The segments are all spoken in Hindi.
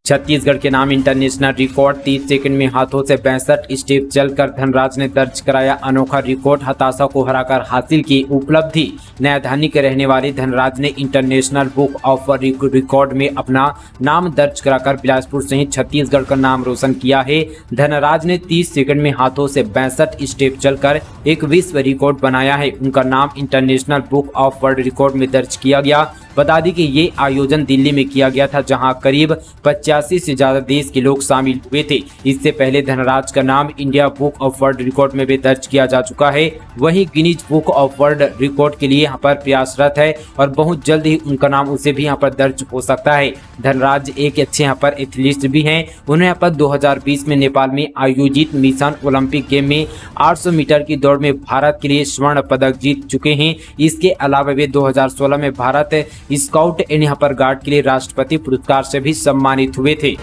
छत्तीसगढ़ के नाम इंटरनेशनल रिकॉर्ड 30 सेकंड में हाथों से 62 स्टेप चलकर धनराज ने दर्ज कराया अनोखा रिकॉर्ड। हताशा को हराकर हासिल की उपलब्धि। नयाधानी के रहने वाले धनराज ने इंटरनेशनल बुक ऑफ रिकॉर्ड में अपना नाम दर्ज कराकर बिलासपुर सहित छत्तीसगढ़ का नाम रोशन किया है। धनराज ने 30 सेकंड में हाथों से 62 स्टेप चलकर एक विश्व रिकॉर्ड बनाया है। उनका नाम international book of world record में दर्ज किया गया। बता दें कि ये आयोजन दिल्ली में किया गया था, जहां करीब 85 से ज्यादा देश के लोग शामिल हुए थे। इससे पहले धनराज का नाम India book of world record में भी दर्ज किया जा चुका है। वहीं Guinness book of world record के लिए यहाँ पर प्रयासरत है और बहुत जल्द ही उनका नाम उसे भी यहाँ पर दर्ज हो सकता है। धनराज एक अच्छे यहाँ पर एथलीट भी हैं। उन्हें यहाँ पर 2020 में नेपाल में आयोजित मिशन ओलंपिक गेम में 800 मीटर की दौड़ में भारत के लिए स्वर्ण पदक जीत चुके हैं। इसके अलावा वे 2016 में भारत स्काउट एंड यहाँ पर गार्ड के लिए राष्ट्रपति पुरस्कार से भी सम्मानित हुए थे।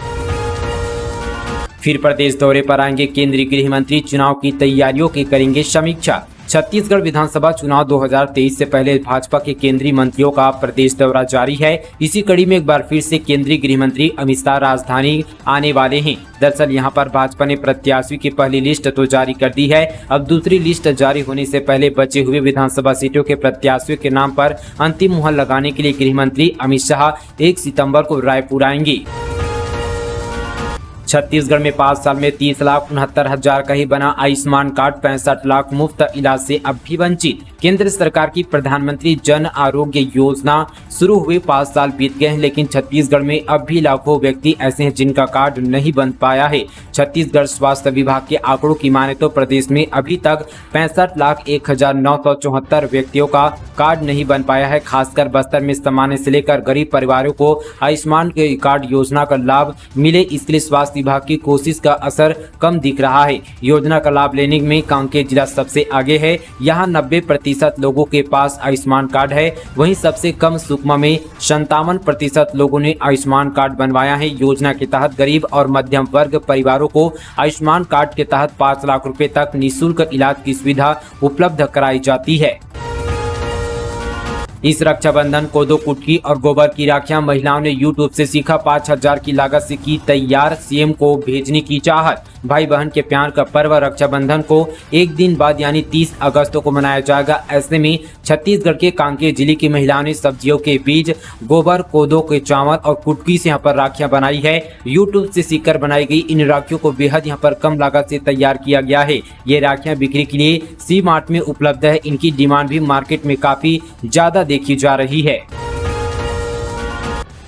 फिर प्रदेश दौरे पर आएंगे केंद्रीय गृह मंत्री। चुनाव की तैयारियों की करेंगे समीक्षा। छत्तीसगढ़ विधानसभा चुनाव 2023 से पहले भाजपा के केंद्रीय मंत्रियों का प्रदेश दौरा जारी है। इसी कड़ी में एक बार फिर से केंद्रीय गृह मंत्री अमित शाह राजधानी आने वाले हैं। दरअसल यहां पर भाजपा ने प्रत्याशियों की पहली लिस्ट तो जारी कर दी है। अब दूसरी लिस्ट जारी होने से पहले बचे हुए विधानसभा सीटों के प्रत्याशियों के नाम पर अंतिम मुहर लगाने के लिए गृह मंत्री अमित शाह 1 सितम्बर को रायपुर आएंगे। छत्तीसगढ़ में 5 साल में 30,69,000 का ही बना आयुष्मान कार्ड। 65 लाख मुफ्त इलाज से अब भी वंचित। केंद्र सरकार की प्रधानमंत्री जन आरोग्य योजना शुरू हुए 5 साल बीत गए हैं, लेकिन छत्तीसगढ़ में अब भी लाखों व्यक्ति ऐसे हैं जिनका कार्ड नहीं बन पाया है। छत्तीसगढ़ स्वास्थ्य विभाग के आंकड़ों की माने तो प्रदेश में अभी तक 65,01,974 व्यक्तियों का कार्ड नहीं बन पाया है। खासकर बस्तर में सामान्य से लेकर गरीब परिवारों को आयुष्मान कार्ड योजना का लाभ मिले, इसके लिए स्वास्थ्य विभाग की कोशिश का असर कम दिख रहा है। योजना का लाभ लेने में कांकेर जिला सबसे आगे है। यहाँ 90% लोगों के पास आयुष्मान कार्ड है। वहीं सबसे कम सुकमा में 57% लोगों ने आयुष्मान कार्ड बनवाया है। योजना के तहत गरीब और मध्यम वर्ग परिवारों को आयुष्मान कार्ड के तहत 5 लाख रुपए तक निःशुल्क इलाज की सुविधा उपलब्ध कराई जाती है। इस रक्षाबंधन को 2 कुटकी और गोबर की राखियां महिलाओं ने यूट्यूब से सीखा। 5,000 की लागत से की तैयार, सीएम को भेजने की चाहत। भाई बहन के प्यार का पर्व रक्षाबंधन को एक दिन बाद यानी 30 अगस्त को मनाया जाएगा। ऐसे में छत्तीसगढ़ के कांकेर जिले की महिलाओं ने सब्जियों के बीज, गोबर, कोदो के चावल और कुटकी से यहाँ पर राखियां बनाई है। यूट्यूब से सीखकर बनाई गई इन राखियों को बेहद यहाँ पर कम लागत से तैयार किया गया है। ये राखियां बिक्री के लिए सी मार्ट में उपलब्ध है। इनकी डिमांड भी मार्केट में काफी ज्यादा देखी जा रही है।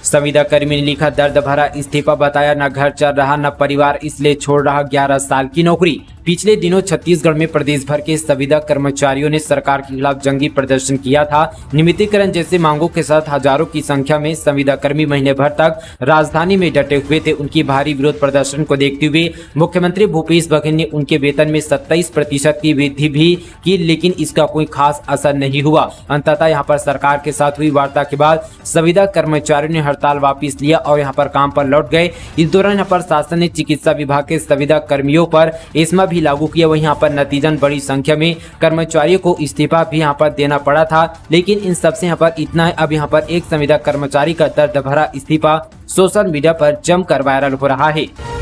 संविदा कर्मी ने लिखा दर्द भरा इस्तीफा, बताया न घर चल रहा न परिवार, इसलिए छोड़ रहा 11 साल की नौकरी। पिछले दिनों छत्तीसगढ़ में प्रदेश भर के संविदा कर्मचारियों ने सरकार के खिलाफ जंगी प्रदर्शन किया था। नियमितीकरण जैसे मांगों के साथ हजारों की संख्या में संविदा कर्मी महीने भर तक राजधानी में डटे हुए थे। उनकी भारी विरोध प्रदर्शन को देखते हुए मुख्यमंत्री भूपेश बघेल ने उनके वेतन में 27% की वृद्धि भी की, लेकिन इसका कोई खास असर नहीं हुआ। अंततः यहाँ पर सरकार के साथ हुई वार्ता के बाद संविदा कर्मचारियों ने हड़ताल वापस लिया और यहाँ पर काम पर लौट गए। इस दौरान यहाँ पर शासन ने चिकित्सा विभाग के संविदा कर्मियों पर एस्मा भी लागू किया। वहीं यहाँ पर नतीजन बड़ी संख्या में कर्मचारियों को इस्तीफा भी यहाँ पर देना पड़ा था। लेकिन इन सबसे यहाँ पर इतना है, अब यहाँ पर एक संविदा कर्मचारी का दर्द भरा इस्तीफा सोशल मीडिया पर जमकर वायरल हो रहा है।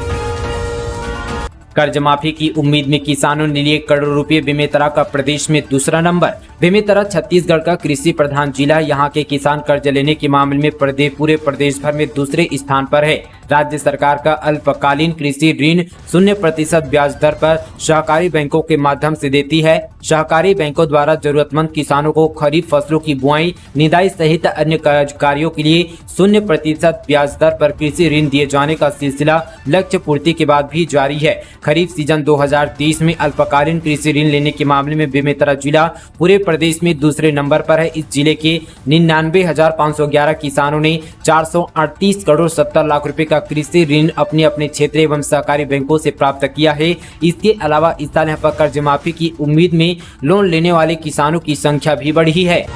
कर्ज माफी की उम्मीद में किसानों ने लिए करोड़ों रुपए। बेमेतरा का प्रदेश में दूसरा नंबर। बेमेतरा छत्तीसगढ़ का कृषि प्रधान जिला। यहाँ के किसान कर्ज लेने के मामले में पूरे प्रदेश भर में दूसरे स्थान पर है। राज्य सरकार का अल्पकालीन कृषि ऋण 0% ब्याज दर पर सहकारी बैंकों के माध्यम से देती है। सहकारी बैंकों द्वारा जरूरतमंद किसानों को खरीफ फसलों की बुआई, निदाई सहित अन्य कार्यों के लिए 0% ब्याज दर पर कृषि ऋण दिए जाने का सिलसिला लक्ष्य पूर्ति के बाद भी जारी है। खरीफ सीजन 2023 में अल्पकालीन कृषि ऋण लेने के मामले में बेमेतरा जिला पूरे प्रदेश में दूसरे नंबर पर है। इस जिले के 99,511 किसानों ने 438 करोड़ 70 लाख रुपए का कृषि ऋण अपने अपने क्षेत्र एवं सहकारी बैंकों से प्राप्त किया है। इसके अलावा इस साल यहाँ पर कर्ज माफी की उम्मीद में लोन लेने वाले किसानों की संख्या भी बढ़ी है।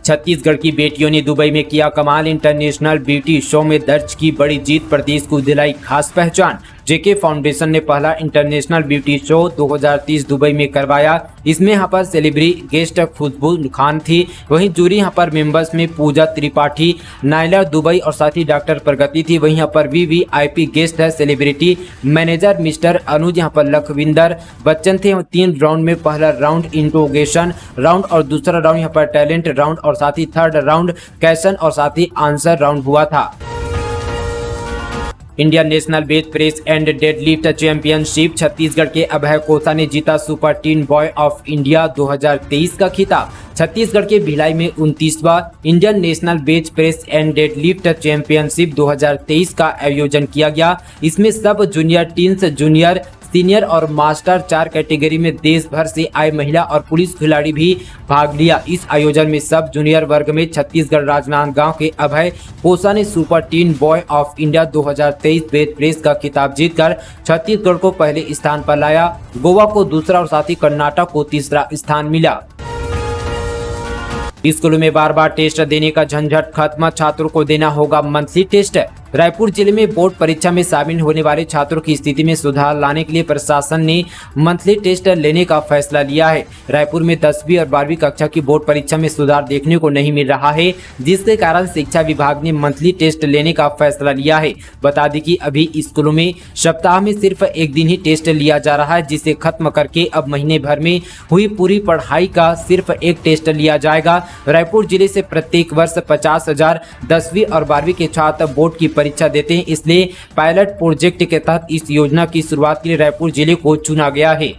छत्तीसगढ़ की बेटियों ने दुबई में किया कमाल। इंटरनेशनल ब्यूटी शो में दर्ज की बड़ी जीत, प्रदेश को दिलाई खास पहचान। जेके फाउंडेशन ने पहला इंटरनेशनल ब्यूटी शो 2030 दुबई में करवाया। इसमें यहाँ पर सेलिब्रिटी गेस्ट खुशबू खान थी। वहीं जूरी यहाँ पर मेंबर्स में पूजा त्रिपाठी, नायला दुबई और साथ ही डॉक्टर प्रगति थी। वहीं यहाँ पर वीवीआईपी गेस्ट है सेलिब्रिटी मैनेजर मिस्टर अनुज यहाँ पर लखविंदर बच्चन थे। 3 राउंड में पहला राउंड इंट्रोगेशन राउंड और दूसरा राउंड यहाँ पर टैलेंट राउंड और साथ ही थर्ड राउंड क्वेश्चन और साथ ही आंसर राउंड हुआ था। Indian national bench press and deadlift championship Chhattisgarh के अभय कोसा ने जीता super teen boy of India 2023 का खिताब। छत्तीसगढ़ के भिलाई में 29वां Indian national bench press and deadlift championship 2023 का आयोजन किया गया। इसमें sub junior, teens, junior, senior और मास्टर 4 कैटेगरी में देश भर से आए महिला और पुरुष खिलाड़ी भी भाग लिया। इस आयोजन में सब जूनियर वर्ग में छत्तीसगढ़ राजनांदगांव के अभय कोसा ने super teen boy of India 2023 bench press का खिताब जीतकर छत्तीसगढ़ को पहले स्थान पर लाया। गोवा को दूसरा और साथ ही कर्नाटक को तीसरा स्थान मिला। स्कूलों में बार बार टेस्ट देने का झंझट खत्म, छात्रों को देना होगा मंथली टेस्ट। रायपुर जिले में बोर्ड परीक्षा में शामिल होने वाले छात्रों की स्थिति में सुधार लाने के लिए प्रशासन ने मंथली टेस्ट लेने का फैसला लिया है। रायपुर में 10वीं और 12वीं कक्षा की बोर्ड परीक्षा में सुधार देखने को नहीं मिल रहा है, जिसके कारण शिक्षा विभाग ने मंथली टेस्ट लेने का फैसला लिया है। बता दें कि अभी स्कूलों में सप्ताह में सिर्फ एक दिन ही टेस्ट लिया जा रहा है, जिसे खत्म करके अब महीने भर में हुई पूरी पढ़ाई का सिर्फ एक टेस्ट लिया जाएगा। रायपुर जिले से प्रत्येक वर्ष 50,000 10वीं और 12वीं के छात्र बोर्ड की परीक्षा देते हैं, इसलिए पायलट प्रोजेक्ट के तहत इस योजना की शुरुआत के लिए रायपुर जिले को चुना गया है।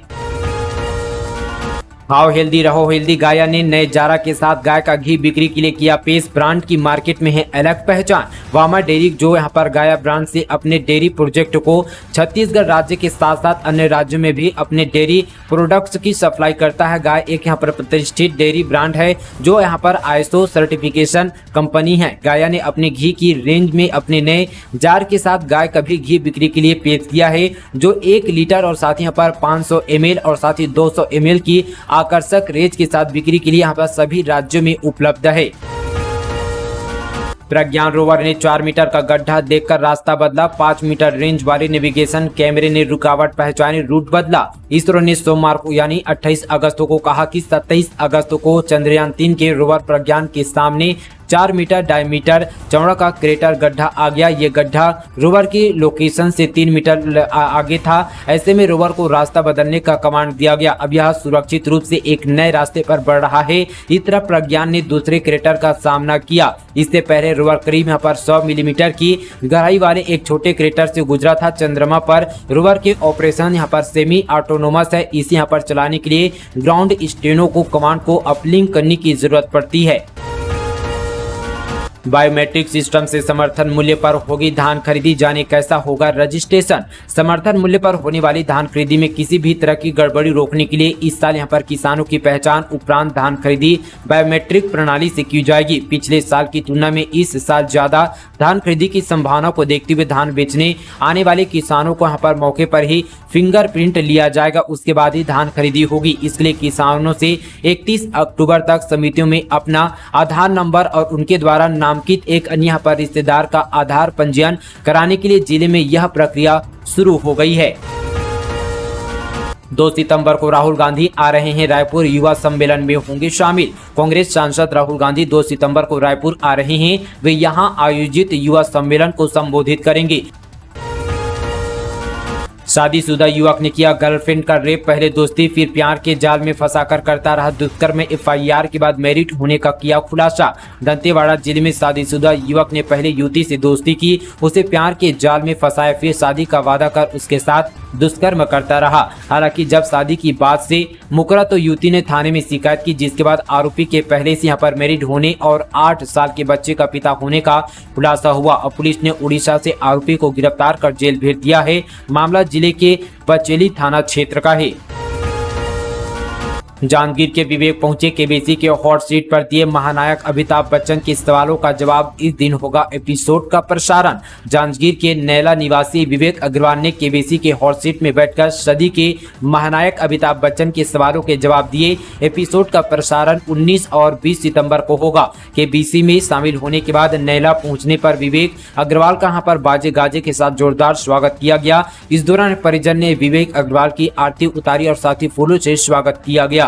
हाउ हेल्दी रहो हेल्दी गाया ने नए जारा के साथ गाय का घी बिक्री के लिए किया पेश। ब्रांड की मार्केट में है अलग पहचान। वामा डेयरी जो यहाँ पर गाया ब्रांड से अपने डेयरी प्रोजेक्ट को छत्तीसगढ़ राज्य के साथ साथ अन्य राज्यों में भी अपने डेयरी प्रोडक्ट्स की सप्लाई करता है। गाय एक यहाँ पर प्रतिष्ठित डेयरी ब्रांड है जो यहाँ पर ISO सर्टिफिकेशन कंपनी है। गाया ने अपने घी की रेंज में अपने नए जार के साथ गाय का भी घी बिक्री के लिए पेश किया है, जो 1 लीटर और साथ ही यहाँ पर 500 ml और साथ ही 200 ml की आकर्षक रेंज के साथ बिक्री के लिए यहाँ पर सभी राज्यों में उपलब्ध है। प्रज्ञान रोवर ने 4 मीटर का गड्ढा देखकर रास्ता बदला। 5 मीटर रेंज वाले नेविगेशन कैमरे ने रुकावट पहचानी, रूट बदला। इसरो ने सोमवार को यानी 28 अगस्त को कहा कि 27 अगस्त को चंद्रयान 3 के रोवर प्रज्ञान के सामने 4 मीटर डायमीटर चौड़ा का क्रेटर गड्ढा आ गया। ये गड्ढा रोवर की लोकेशन से 3 मीटर आगे था। ऐसे में रोवर को रास्ता बदलने का कमांड दिया गया। अब यह सुरक्षित रूप से एक नए रास्ते पर बढ़ रहा है। इस तरह प्रज्ञान ने दूसरे क्रेटर का सामना किया। इससे पहले रोवर करीब यहाँ पर 100 मिलीमीटर की गहराई वाले एक छोटे क्रेटर से गुजरा था। चंद्रमा पर रोवर के ऑपरेशन यहाँ पर सेमी ऑटोनोमस है। इसे यहाँ पर चलाने के लिए ग्राउंड स्टेशनों को कमांड को अपलिंक करने की जरूरत पड़ती है। बायोमेट्रिक सिस्टम से समर्थन मूल्य पर होगी धान खरीदी, जाने कैसा होगा रजिस्ट्रेशन। समर्थन मूल्य पर होने वाली धान खरीदी में किसी भी तरह की गड़बड़ी रोकने के लिए इस साल यहां पर किसानों की पहचान उपरांत धान खरीदी बायोमेट्रिक प्रणाली से की जाएगी। पिछले साल की तुलना में इस साल ज्यादा धान खरीदी की संभावना को देखते हुए धान बेचने आने वाले किसानों को यहाँ पर मौके पर ही फिंगरप्रिंट लिया जाएगा, उसके बाद ही धान खरीदी होगी। इसलिए किसानों से 31 अक्टूबर तक समितियों में अपना आधार नंबर और उनके द्वारा नामांकित एक अन्य यहाँ पर रिश्तेदार का आधार पंजीयन कराने के लिए जिले में यह प्रक्रिया शुरू हो गई है। 2 सितंबर को राहुल गांधी आ रहे हैं रायपुर, युवा सम्मेलन में होंगे शामिल। कांग्रेस सांसद राहुल गांधी 2 सितंबर को रायपुर आ रहे हैं। वे यहां आयोजित युवा सम्मेलन को संबोधित करेंगे। शादीशुदा युवक ने किया गर्लफ्रेंड का रेप, पहले दोस्ती फिर प्यार के जाल में फंसाकर करता रहा दुष्कर्म। FIR के बाद मैरिड होने का किया खुलासा। दंतेवाड़ा जिले में शादीशुदा युवक ने पहले युवती से दोस्ती की, उसे प्यार के जाल में फंसाया, फिर शादी का वादा कर उसके साथ दुष्कर्म करता रहा। हालांकि जब शादी की बात से मुकरा तो युवती ने थाने में शिकायत की, जिसके बाद आरोपी के पहले से यहाँ पर मैरिड होने और 8 साल के बच्चे का पिता होने का खुलासा हुआ। अब पुलिस ने उड़ीसा से आरोपी को गिरफ्तार कर जेल भेज दिया है। मामला जिले के बचेली थाना क्षेत्र का है। जांजगीर के विवेक पहुंचे केबीसी के हॉट सीट पर दिए महानायक अमिताभ बच्चन के सवालों का जवाब। इस दिन होगा एपिसोड का प्रसारण। जांजगीर के नैला निवासी विवेक अग्रवाल ने केबीसी के हॉट सीट में बैठकर सदी के महानायक अमिताभ बच्चन के सवालों के जवाब दिए। एपिसोड का प्रसारण 19 और 20 सितंबर को होगा। केबीसी में शामिल होने के बाद नैला पहुंचने पर विवेक अग्रवाल का यहाँ पर बाजे गाजे के साथ जोरदार स्वागत किया गया। इस दौरान परिजन ने विवेक अग्रवाल की आरती उतारी और साथ ही फूलों से स्वागत किया गया।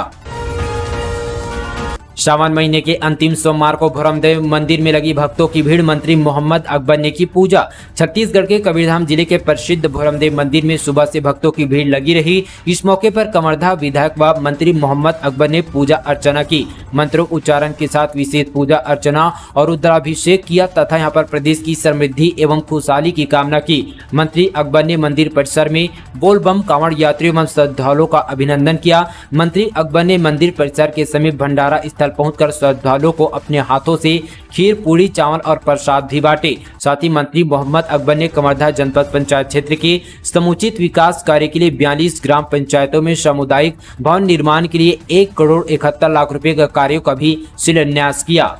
श्रावण महीने के अंतिम सोमवार को भोरमदेव मंदिर में लगी भक्तों की भीड़। मंत्री मोहम्मद अकबर ने की पूजा। छत्तीसगढ़ के कबीरधाम जिले के प्रसिद्ध भोरमदेव मंदिर में सुबह से भक्तों की भीड़ लगी रही। इस मौके पर कमरधा विधायक व मंत्री मोहम्मद अकबर ने पूजा अर्चना की। मंत्रों उच्चारण के साथ विशेष पूजा अर्चना और रुद्राभिषेक किया तथा यहाँ पर प्रदेश की समृद्धि एवं खुशहाली की कामना की। मंत्री अकबर ने मंदिर परिसर में बोल बम कांवड़ यात्रियों एवं श्रद्धालुओं का अभिनंदन किया। मंत्री अकबर ने मंदिर परिसर के समीप भंडारा स्थल पहुंचकर श्रद्धालुओं को अपने हाथों से खीर, पूरी, चावल और प्रसाद भी बांटे। साथ ही मंत्री मोहम्मद अकबर ने कमरधा जनपद पंचायत क्षेत्र के समुचित विकास कार्य के लिए 42 ग्राम पंचायतों में सामुदायिक भवन निर्माण के लिए 1 करोड़ 71 लाख रुपए का कार्यों का भी शिलान्यास किया।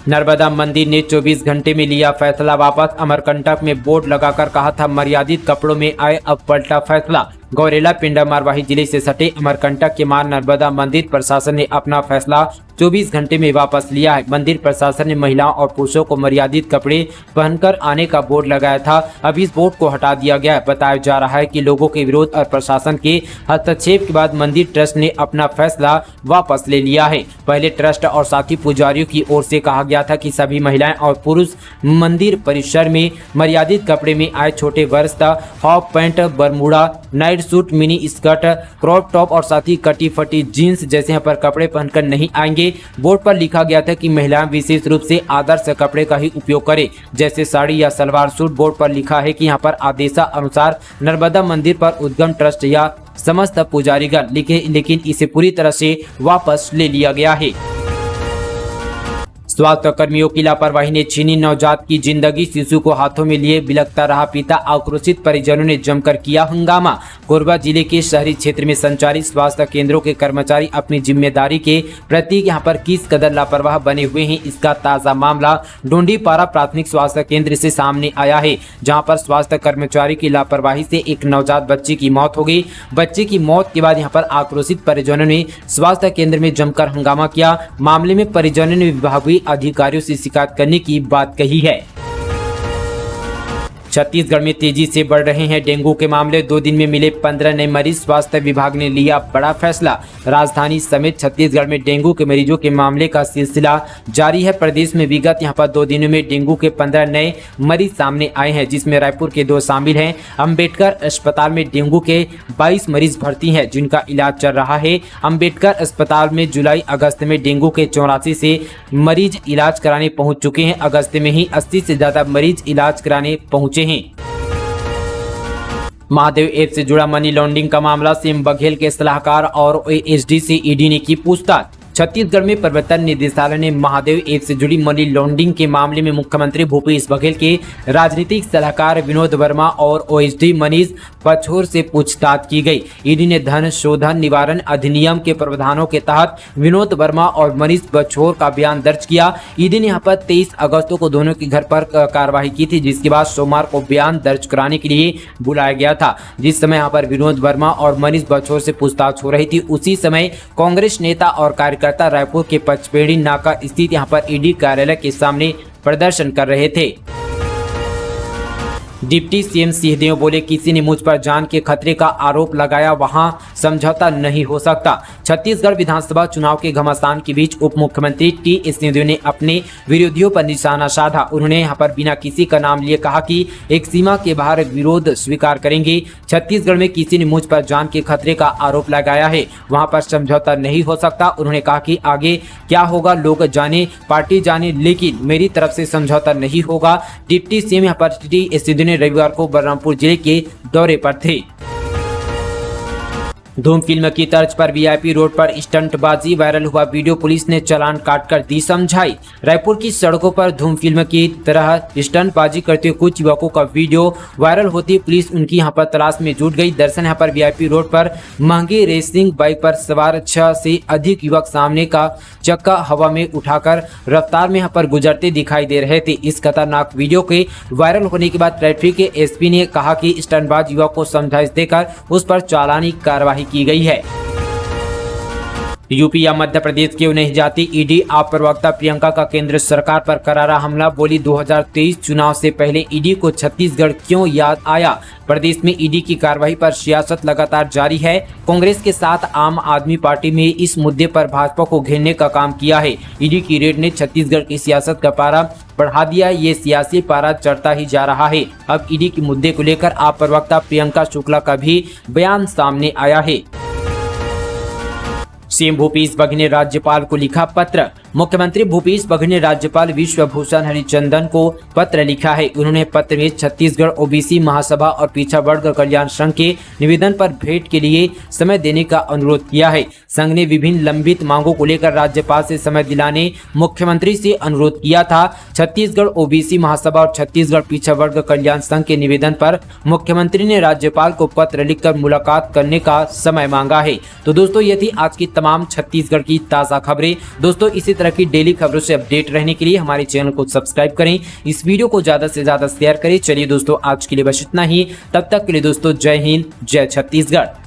नर्मदा मंदिर ने 24 घंटे में लिया फैसला वापस। अमरकंटक में बोर्ड लगाकर कहा था मर्यादित कपड़ों में आए, अब पलटा फैसला। गौरेला पिंडा मारवाही जिले से सटे अमरकंटक के मां नर्मदा मंदिर प्रशासन ने अपना फैसला 24 घंटे में वापस लिया है। मंदिर प्रशासन ने महिलाओं और पुरुषों को मर्यादित कपड़े पहनकर आने का बोर्ड लगाया था, अब इस बोर्ड को हटा दिया गया है। बताया जा रहा है कि लोगों के विरोध और प्रशासन के हस्तक्षेप के बाद मंदिर ट्रस्ट ने अपना फैसला वापस ले लिया है। पहले ट्रस्ट और साथी पुजारियों की ओर से कहा गया था कि सभी महिलाएं और पुरुष मंदिर परिसर में मर्यादित कपड़े में आए। छोटे वर्स्ता, half pant, Bermuda, night suit, mini skirt, crop top और साथ ही कटी फटी जीन्स जैसे यहाँ पर कपड़े पहनकर नहीं आएंगे। बोर्ड पर लिखा गया था कि महिलाएं विशेष रूप से आदर्श कपड़े का ही उपयोग करें, जैसे साड़ी या सलवार सूट। बोर्ड पर लिखा है कि यहाँ पर आदेशानुसार नर्मदा मंदिर पर उद्गम ट्रस्ट या समस्त पुजारीगण लेकिन इसे पूरी तरह से वापस ले लिया गया है। स्वास्थ्य कर्मियों की लापरवाही ने छीनी नवजात की जिंदगी। शिशु को हाथों में लिए बिलखता रहा पिता। आक्रोशित परिजनों ने जमकर किया हंगामा। कोरबा जिले के शहरी क्षेत्र में संचालित स्वास्थ्य केंद्रों के कर्मचारी अपनी जिम्मेदारी के प्रति यहां पर किस कदर लापरवाह बने हुए हैं, इसका ताजा मामला डोंडीपारा प्राथमिक स्वास्थ्य केंद्र से सामने आया है, जहां पर स्वास्थ्य कर्मचारी की लापरवाही से एक नवजात बच्चे की मौत हो गई। बच्चे की मौत के बाद यहां पर आक्रोशित परिजनों ने स्वास्थ्य केंद्र में जमकर हंगामा किया। मामले में परिजनों ने विभागीय अधिकारियों से शिकायत करने की बात कही है। छत्तीसगढ़ में तेजी से बढ़ रहे हैं डेंगू के मामले। 2 दिन में मिले 15 नए मरीज। स्वास्थ्य विभाग ने लिया बड़ा फैसला। राजधानी समेत छत्तीसगढ़ में डेंगू के मरीजों के मामले का सिलसिला जारी है। प्रदेश में विगत यहां पर 2 दिनों में डेंगू के 15 नए मरीज सामने आए हैं, जिसमें रायपुर के 2 शामिल हैं। अम्बेडकर अस्पताल में डेंगू के 22 मरीज भर्ती हैं, जिनका इलाज चल रहा है। अम्बेडकर अस्पताल में जुलाई अगस्त में डेंगू के 84 से मरीज इलाज कराने पहुंच चुके हैं। अगस्त में ही 80 से ज्यादा मरीज इलाज कराने पहुंचे हैं। महादेव ऐप से जुड़ा मनी लॉन्ड्रिंग का मामला। सीएम बघेल के सलाहकार और ओएसडी से ईडी ने की पूछताछ। छत्तीसगढ़ में प्रवर्तन निदेशालय ने महादेव ऐप से जुड़ी मनी लॉन्ड्रिंग के मामले में मुख्यमंत्री भूपेश बघेल के राजनीतिक सलाहकार विनोद वर्मा और ओएसडी मनीष बछोर से पूछताछ की गई। ईडी ने धन शोधन निवारण अधिनियम के प्रावधानों के तहत विनोद वर्मा और मनीष बछोर का बयान दर्ज किया। ईडी ने यहाँ पर 23 अगस्त को दोनों के घर पर कार्रवाई की थी, जिसके बाद सोमवार को बयान दर्ज कराने के लिए बुलाया गया था। जिस समय यहाँ पर विनोद वर्मा और मनीष बछोर से पूछताछ हो रही थी, उसी समय कांग्रेस नेता और कार्यकर्ता रायपुर के पचपेड़ी नाका स्थित यहां पर ईडी कार्यालय के सामने प्रदर्शन कर रहे थे। डिप्टी सीएम सिंहदेव बोले, किसी ने मुझ पर जान के खतरे का आरोप लगाया, वहां समझौता नहीं हो सकता। छत्तीसगढ़ विधानसभा चुनाव के घमासान के बीच उप मुख्यमंत्री टी.एस. सिंहदेव ने अपने विरोधियों पर निशाना साधा। उन्होंने यहां पर बिना किसी का नाम लिए कहा कि एक सीमा के बाहर विरोध स्वीकार करेंगे। छत्तीसगढ़ में किसी ने मुझ पर जान के खतरे का आरोप लगाया है, वहां पर समझौता नहीं हो सकता। उन्होंने कहा कि आगे क्या होगा लोग जाने, पार्टी जाने, लेकिन मेरी तरफ से समझौता नहीं होगा। डिप्टी सीएम यहाँ पर टी.एस. सिंहदेव ने रविवार को बलरामपुर जिले के दौरे पर थे। धूम फिल्म की तर्ज पर वीआईपी रोड पर स्टंटबाजी, वायरल हुआ वीडियो, पुलिस ने चालान काटकर दी समझाई। रायपुर की सड़कों पर धूम फिल्म की तरह स्टंटबाजी करते हुए कुछ युवकों का वीडियो वायरल होती पुलिस उनकी यहां पर तलाश में जुट गई। दरअसल यहां पर वीआईपी रोड पर महंगी रेसिंग बाइक पर सवार 6 से अधिक युवक सामने का चक्का हवा में उठाकर रफ्तार में यहां पर गुजरते दिखाई दे रहे थे। इस खतरनाक वीडियो के वायरल होने के बाद ट्रैफिक के एसपी ने कहा कि स्टंटबाज युवक को समझाइश देकर उस पर चालानी कार्रवाई की गई है। यूपी या मध्य प्रदेश क्यों नहीं जाती ईडी, आप प्रवक्ता प्रियंका का केंद्र सरकार पर करारा हमला, बोली 2023 चुनाव से पहले ईडी को छत्तीसगढ़ क्यों याद आया। प्रदेश में ईडी की कार्रवाई पर सियासत लगातार जारी है। कांग्रेस के साथ आम आदमी पार्टी में इस मुद्दे पर भाजपा को घेरने का काम किया है। ईडी की रेड ने छत्तीसगढ़ की सियासत का पारा बढ़ा दिया। ये सियासी पारा चढ़ता ही जा रहा है। अब ईडी के मुद्दे को लेकर आप प्रवक्ता प्रियंका शुक्ला का भी बयान सामने आया है। सीएम भूपेश बघेल ने राज्यपाल को लिखा पत्र। मुख्यमंत्री भूपेश बघेल ने राज्यपाल विश्वभूषण हरिचंदन को पत्र लिखा है। उन्होंने पत्र में छत्तीसगढ़ ओबीसी महासभा और पिछड़ा वर्ग कल्याण संघ के निवेदन पर भेंट के लिए समय देने का अनुरोध किया है। संघ ने विभिन्न लंबित मांगों को लेकर राज्यपाल से समय दिलाने मुख्यमंत्री से अनुरोध किया था। छत्तीसगढ़ ओबीसी महासभा और छत्तीसगढ़ पिछड़ा वर्ग कल्याण संघ के निवेदन पर मुख्यमंत्री ने राज्यपाल को पत्र लिखकर मुलाकात करने का समय मांगा है। तो दोस्तों ये थी आज की तमाम छत्तीसगढ़ की ताज़ा खबरें। दोस्तों इसी तरह की डेली खबरों से अपडेट रहने के लिए हमारे चैनल को सब्सक्राइब करें, इस वीडियो को ज्यादा से ज्यादा शेयर करें। चलिए दोस्तों आज के लिए बस इतना ही, तब तक के लिए दोस्तों जय हिंद, जय छत्तीसगढ़।